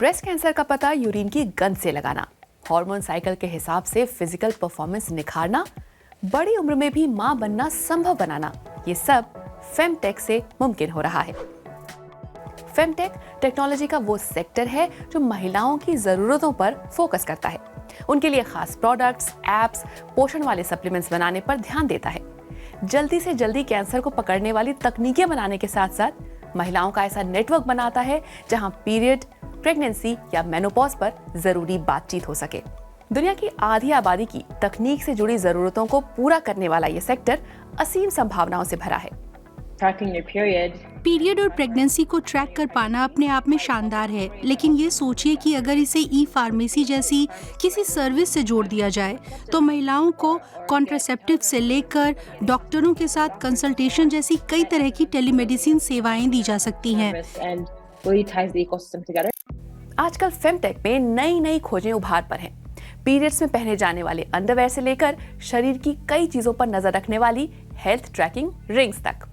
Breast cancer का पता urine की गंध से लगाना, हार्मोन साइकिल के हिसाब से फिजिकल परफॉर्मेंस निखारना, बड़ी उम्र में भी मां बनना संभव बनाना, ये सब फेमटेक से मुमकिन हो रहा है। फेमटेक टेक्नोलॉजी का वो सेक्टर है जो महिलाओं की जरूरतों पर फोकस करता है। उनके लिए खास प्रोडक्ट्स, एप्स, पोषण वाले सप्लीमेंट्स बनाने पर ध्यान देता है। जल्दी से जल्दी कैंसर को पकड़ने वाली तकनीकें बनाने के साथ साथ महिलाओं का ऐसा नेटवर्क बनाता है जहां पीरियड, प्रेगनेंसी या मेनोपॉज पर जरूरी बातचीत हो सके। दुनिया की आधी आबादी की तकनीक से जुड़ी जरूरतों को पूरा करने वाला ये सेक्टर असीम संभावनाओं से भरा है। पीरियड और प्रेगनेंसी को ट्रैक कर पाना अपने आप में शानदार है, लेकिन ये सोचिए कि अगर इसे ई फार्मेसी जैसी किसी सर्विस से जोड़ दिया जाए तो महिलाओं को कॉन्ट्रासेप्टिव से लेकर डॉक्टरों के साथ कंसल्टेशन जैसी कई तरह की टेलीमेडिसिन सेवाएं दी जा सकती हैं। आजकल फेमटेक में नई नई खोजें उभार पर हैं। पीरियड्स में पहने जाने वाले अंडरवेयर से लेकर शरीर की कई चीजों पर नजर रखने वाली हेल्थ ट्रैकिंग रिंग्स तक।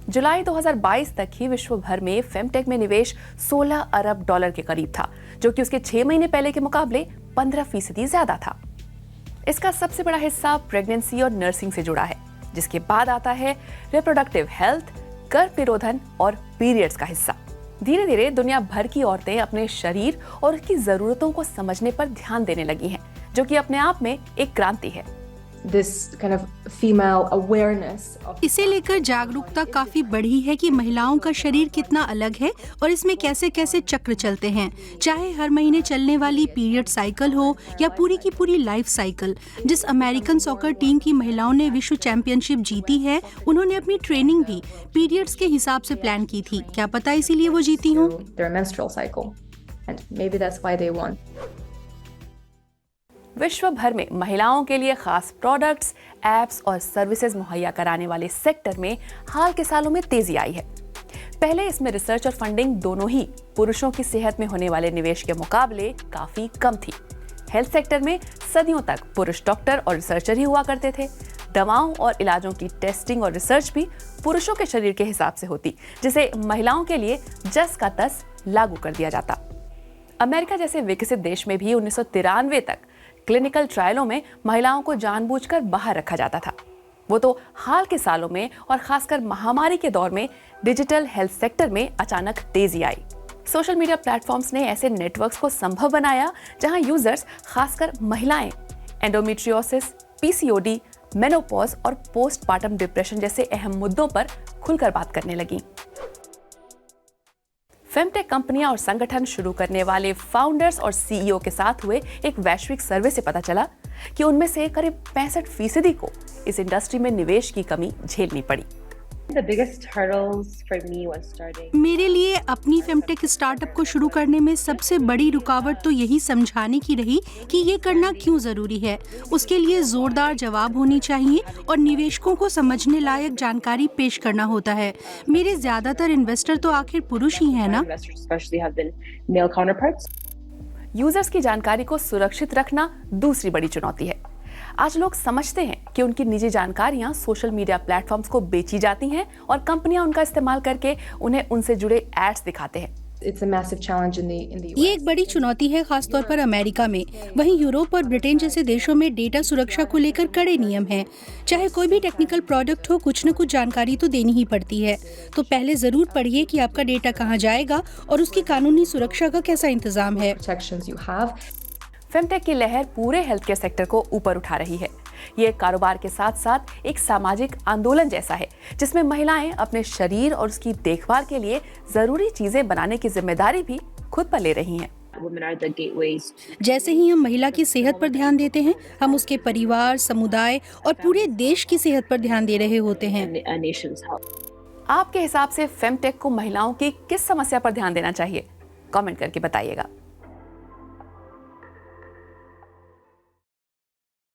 जुलाई 2022 तक ही विश्व भर में फेमटेक में निवेश 16 अरब डॉलर के करीब था, जो कि उसके 6 महीने पहले के मुकाबले 15% ज्यादा था। इसका सबसे बड़ा हिस्सा प्रेगनेंसी और नर्सिंग से जुड़ा है, जिसके बाद आता है रिप्रोडक्टिव हेल्थ, गर्भ निरोधन और पीरियड्स का हिस्सा। धीरे धीरे दुनिया भर की औरतें अपने शरीर और उसकी जरूरतों को समझने पर ध्यान देने लगी हैं, जो कि अपने आप में एक क्रांति है। इसे लेकर जागरूकता काफी बढ़ी है कि महिलाओं का शरीर कितना अलग है और इसमें कैसे कैसे चक्र चलते हैं, चाहे हर महीने चलने वाली पीरियड साइकिल हो या पूरी की पूरी लाइफ साइकिल। जिस अमेरिकन सॉकर टीम की महिलाओं ने विश्व चैंपियनशिप जीती है, उन्होंने अपनी ट्रेनिंग भी पीरियड्स के हिसाब से प्लान की थी। क्या पता इसीलिए वो जीती हों। विश्व भर में महिलाओं के लिए खास प्रोडक्ट्स, एप्स और सर्विसेज मुहैया कराने वाले सेक्टर में हाल के सालों में तेजी आई है। पहले इसमें रिसर्च और फंडिंग दोनों ही पुरुषों की सेहत में होने वाले निवेश के मुकाबले काफी कम थी। हेल्थ सेक्टर में सदियों तक पुरुष डॉक्टर और रिसर्चर ही हुआ करते थे। दवाओं और इलाजों की टेस्टिंग और रिसर्च भी पुरुषों के शरीर के हिसाब से होती, जिसे महिलाओं के लिए जस का तस लागू कर दिया जाता। अमेरिका जैसे विकसित देश में भी 1993 तक क्लिनिकल ट्रायलों में महिलाओं को जानबूझकर बाहर रखा जाता था। वो तो हाल के सालों में और खासकर महामारी के दौर में डिजिटल हेल्थ सेक्टर में अचानक तेजी आई। सोशल मीडिया प्लेटफॉर्म्स ने ऐसे नेटवर्क्स को संभव बनाया जहां यूजर्स, खासकर महिलाएं, एंडोमेट्रियोसिस, पीसीओडी, मेनोपॉज और पोस्टपार्टम डिप्रेशन जैसे अहम मुद्दों पर खुलकर बात करने लगी। फेमटेक कंपनियां और संगठन शुरू करने वाले फाउंडर्स और सीईओ के साथ हुए एक वैश्विक सर्वे से पता चला कि उनमें से करीब 65% को इस इंडस्ट्री में निवेश की कमी झेलनी पड़ी। मेरे लिए अपनी फेमटेक स्टार्टअप को शुरू करने में सबसे बड़ी रुकावट तो यही समझाने की रही कि ये करना क्यों जरूरी है। उसके लिए जोरदार जवाब होनी चाहिए और निवेशकों को समझने लायक जानकारी पेश करना होता है। मेरे ज्यादातर इन्वेस्टर तो आखिर पुरुष ही हैं ना। यूजर्स की जानकारी को सुरक्षित रखना दूसरी बड़ी चुनौती है। आज लोग समझते हैं कि उनकी निजी जानकारियां सोशल मीडिया प्लेटफॉर्म्स को बेची जाती हैं और कंपनियां उनका इस्तेमाल करके उन्हें उनसे जुड़े एड्स दिखाते हैं। ये एक बड़ी चुनौती है, खासतौर पर अमेरिका में। वहीं यूरोप और ब्रिटेन जैसे देशों में डेटा सुरक्षा को लेकर कड़े नियम हैं। चाहे कोई भी टेक्निकल प्रोडक्ट हो, कुछ न कुछ जानकारी तो देनी ही पड़ती है। तो पहले जरूर पढ़िए कि आपका डेटा कहाँ जाएगा और उसकी कानूनी सुरक्षा का कैसा इंतजाम है। फेमटेक की लहर पूरे हेल्थ केयर सेक्टर को ऊपर उठा रही है। ये एक कारोबार के साथ साथ एक सामाजिक आंदोलन जैसा है, जिसमें महिलाएं अपने शरीर और उसकी देखभाल के लिए जरूरी चीजें बनाने की जिम्मेदारी भी खुद पर ले रही हैं। जैसे ही हम महिला की सेहत पर ध्यान देते हैं, हम उसके परिवार, समुदाय और पूरे देश की सेहत पर ध्यान दे रहे होते हैं। आपके हिसाब से फेमटेक को महिलाओं की किस समस्या पर ध्यान देना चाहिए? कमेंट करके बताइएगा।